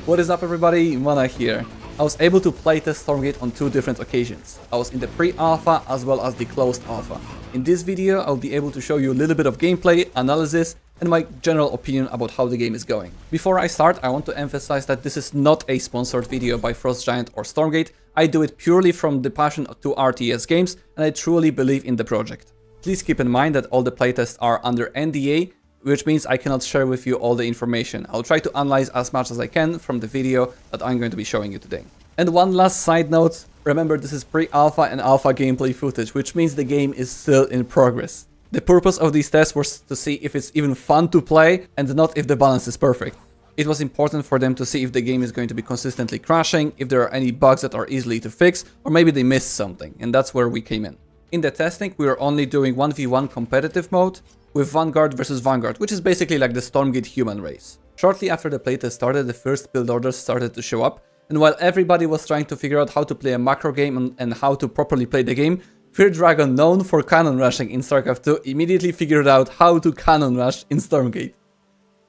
What is up everybody, MaNa here. I was able to playtest Stormgate on 2 different occasions. I was in the pre-alpha as well as the closed alpha. In this video I'll be able to show you a little bit of gameplay, analysis and my general opinion about how the game is going. Before I start, I want to emphasize that this is not a sponsored video by Frost Giant or Stormgate. I do it purely from the passion to RTS games and I truly believe in the project. Please keep in mind that all the playtests are under NDA, which means I cannot share with you all the information. I'll try to analyze as much as I can from the video that I'm going to be showing you today. And one last side note, remember this is pre-alpha and alpha gameplay footage, which means the game is still in progress. The purpose of these tests was to see if it's even fun to play and not if the balance is perfect. It was important for them to see if the game is going to be consistently crashing, if there are any bugs that are easily to fix, or maybe they missed something, and that's where we came in. In the testing, we were only doing 1v1 competitive mode, with Vanguard versus Vanguard, which is basically like the Stormgate human race. Shortly after the playtest started, the first build orders started to show up, and while everybody was trying to figure out how to play a macro game and how to properly play the game, Fear Dragon, known for cannon rushing in StarCraft 2, immediately figured out how to cannon rush in Stormgate.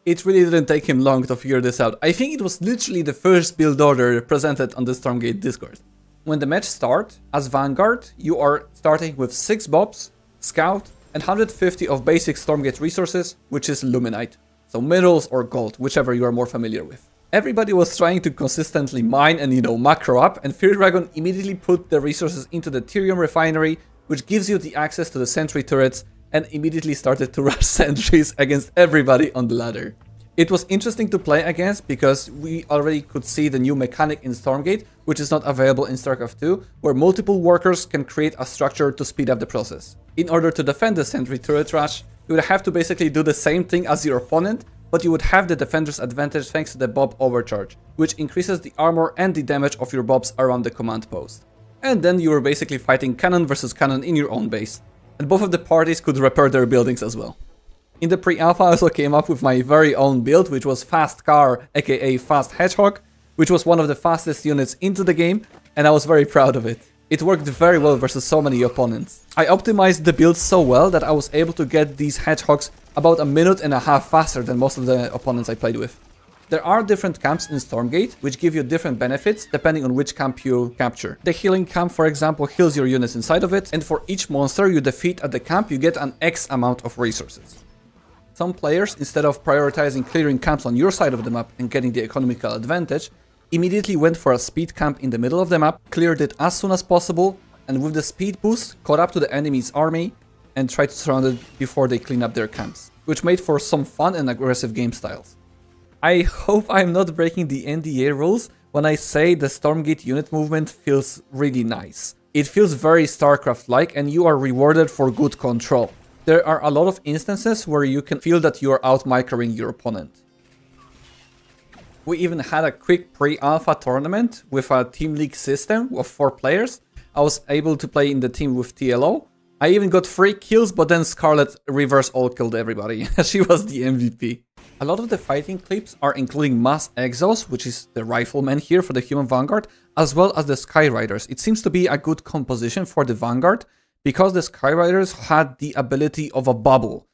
It really didn't take him long to figure this out. I think it was literally the first build order presented on the Stormgate Discord. When the match starts, as Vanguard, you are starting with 6 Bobs, Scout, and 150 of basic Stormgate resources, which is Luminite. So minerals or gold, whichever you are more familiar with. Everybody was trying to consistently mine and, macro up, and Fear Dragon immediately put the resources into the Tyrium refinery, which gives you the access to the sentry turrets, and immediately started to rush sentries against everybody on the ladder. It was interesting to play against because we already could see the new mechanic in Stormgate, which is not available in StarCraft 2, where multiple workers can create a structure to speed up the process. In order to defend the sentry turret rush, you would have to basically do the same thing as your opponent, but you would have the defender's advantage thanks to the Bob overcharge, which increases the armor and the damage of your Bobs around the command post. And then you were basically fighting cannon versus cannon in your own base. And both of the parties could repair their buildings as well. In the pre-alpha I also came up with my very own build, which was Fast Car, aka Fast Hedgehog, which was one of the fastest units into the game, and I was very proud of it. It worked very well versus so many opponents. I optimized the build so well that I was able to get these hedgehogs about 1.5 minutes faster than most of the opponents I played with. There are different camps in Stormgate, which give you different benefits depending on which camp you capture. The healing camp, for example, heals your units inside of it, and for each monster you defeat at the camp you get an X amount of resources. Some players, instead of prioritizing clearing camps on your side of the map and getting the economical advantage, immediately went for a speed camp in the middle of the map, cleared it as soon as possible, and with the speed boost caught up to the enemy's army and tried to surround it before they clean up their camps, which made for some fun and aggressive game styles. I hope I'm not breaking the NDA rules when I say the Stormgate unit movement feels really nice. It feels very StarCraft-like and you are rewarded for good control. There are a lot of instances where you can feel that you are out-microing your opponent. We even had a quick pre-alpha tournament with a team league system of 4 players. I was able to play in the team with TLO. I even got 3 kills, but then Scarlet reverse all killed everybody. She was the MVP. A lot of the fighting clips are including Mass Exos, which is the rifleman here for the human Vanguard, as well as the Skyriders. It seems to be a good composition for the Vanguard, because the Skyriders had the ability of a bubble.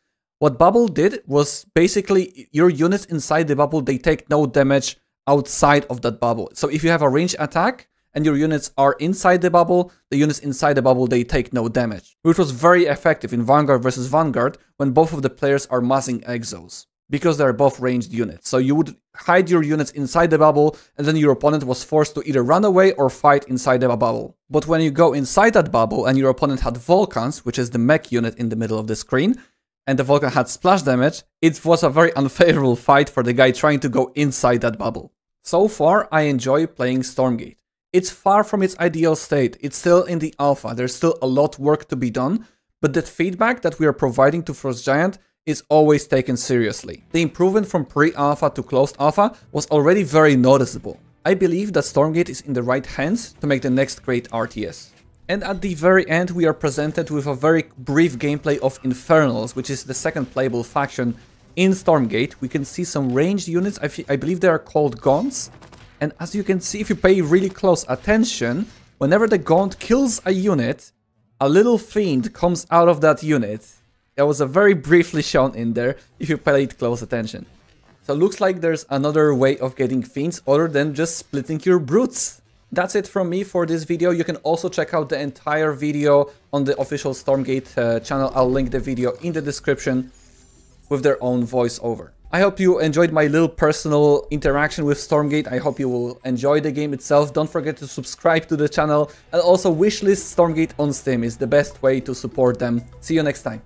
What bubble did was basically your units inside the bubble, they take no damage outside of that bubble. So if you have a ranged attack and your units are inside the bubble, the units inside the bubble, they take no damage. Which was very effective in Vanguard versus Vanguard when both of the players are massing Exos, because they're both ranged units. So you would hide your units inside the bubble and then your opponent was forced to either run away or fight inside the bubble. But when you go inside that bubble and your opponent had Vulcans, which is the mech unit in the middle of the screen, and the Vulcan had splash damage, it was a very unfavorable fight for the guy trying to go inside that bubble. So far, I enjoy playing Stormgate. It's far from its ideal state, it's still in the alpha, there's still a lot of work to be done, but the feedback that we are providing to Frost Giant is always taken seriously. The improvement from pre-alpha to closed alpha was already very noticeable. I believe that Stormgate is in the right hands to make the next great RTS. And at the very end we are presented with a very brief gameplay of Infernals, which is the second playable faction in Stormgate. We can see some ranged units, I believe they are called Gaunts. And as you can see, if you pay really close attention, whenever the Gaunt kills a unit, a little fiend comes out of that unit. That was a very briefly shown in there, if you paid close attention. So looks like there's another way of getting fiends other than just splitting your brutes. That's it from me for this video. You can also check out the entire video on the official Stormgate channel. I'll link the video in the description with their own voiceover. I hope you enjoyed my little personal interaction with Stormgate. I hope you will enjoy the game itself. Don't forget to subscribe to the channel and also wishlist Stormgate on Steam is the best way to support them. See you next time.